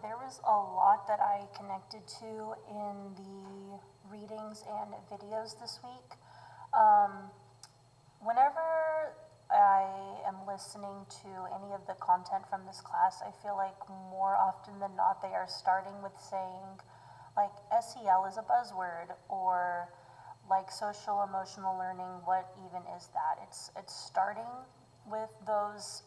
There was a lot that I connected to in the readings and videos this week. Whenever I am listening to any of the content from this class, I feel like more often than not they are starting with saying like SEL is a buzzword, or like social emotional learning, what even is that? It's starting with those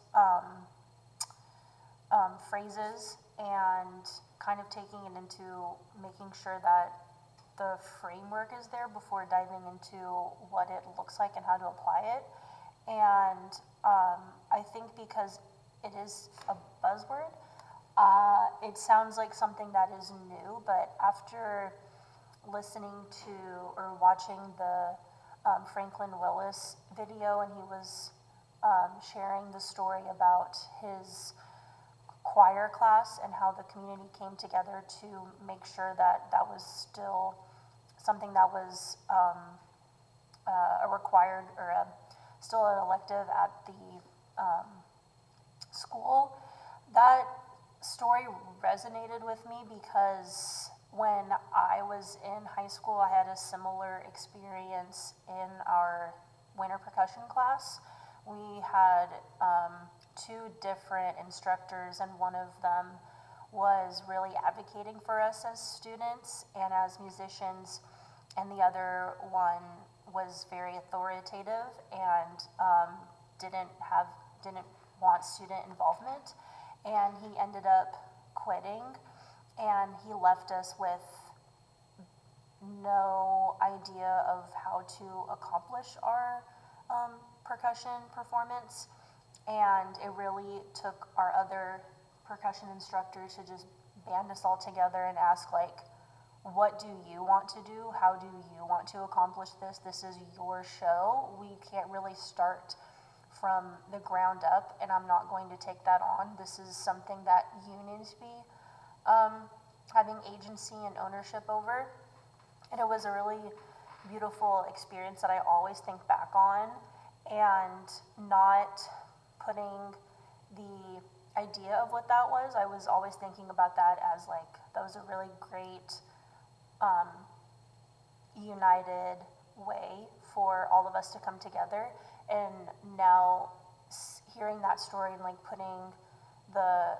phrases and kind of taking it into making sure that the framework is there before diving into what it looks like and how to apply it. And I think because it is a buzzword, it sounds like something that is new, but after listening to or watching the Franklin Willis video, and he was sharing the story about his choir class and how the community came together to make sure that that was still something that was a required or still an elective at the school. That story resonated with me because when I was in high school, I had a similar experience in our winter percussion class. We had two different instructors, and one of them was really advocating for us as students and as musicians, and the other one was very authoritative and didn't want student involvement, and he ended up quitting, and he left us with no idea of how to accomplish our percussion performance. And it really took our other percussion instructors to just band us all together and ask, like, what do you want to do? How do you want to accomplish this? This is your show. We can't really start from the ground up, and I'm not going to take that on. This is something that you need to be having agency and ownership over. And it was a really beautiful experience that I always think back on, and not putting the idea of what that was. I was always thinking about that as like, that was a really great united way for all of us to come together. And now hearing that story and like putting the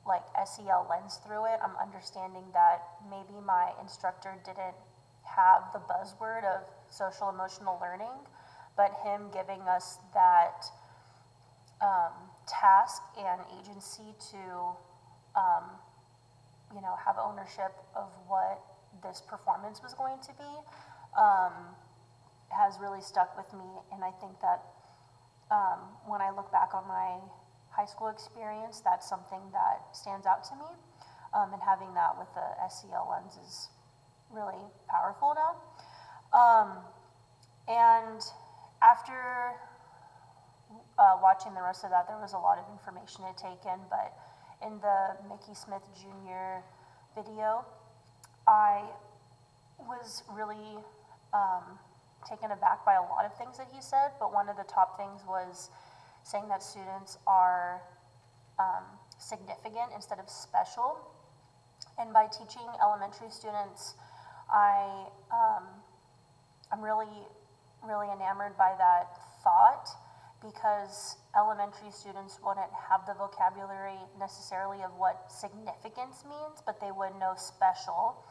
like SEL lens through it, I'm understanding that maybe my instructor didn't have the buzzword of social emotional learning, but him giving us that task and agency to have ownership of what this performance was going to be has really stuck with me. And I think that when I look back on my high school experience, that's something that stands out to me, and having that with the SEL lens is really powerful now. And after watching the rest of that, there was a lot of information to take in, but in the Mickey Smith Jr. video, I was really taken aback by a lot of things that he said, but one of the top things was saying that students are significant instead of special. And by teaching elementary students, I'm really, really enamored by that thought, because elementary students wouldn't have the vocabulary necessarily of what significance means, but they would know special.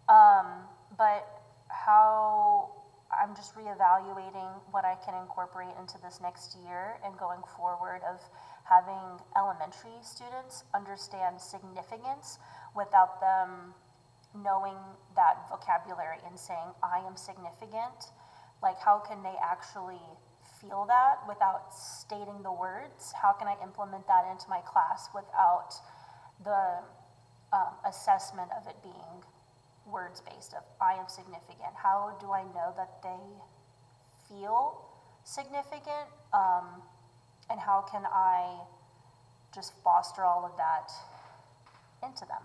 But how I'm just reevaluating what I can incorporate into this next year and going forward, of having elementary students understand significance without them knowing that vocabulary and saying, I am significant. Like, how can they actually feel that without stating the words? How can I implement that into my class without the assessment of it being words-based of I am significant? How do I know that they feel significant? And how can I just foster all of that into them?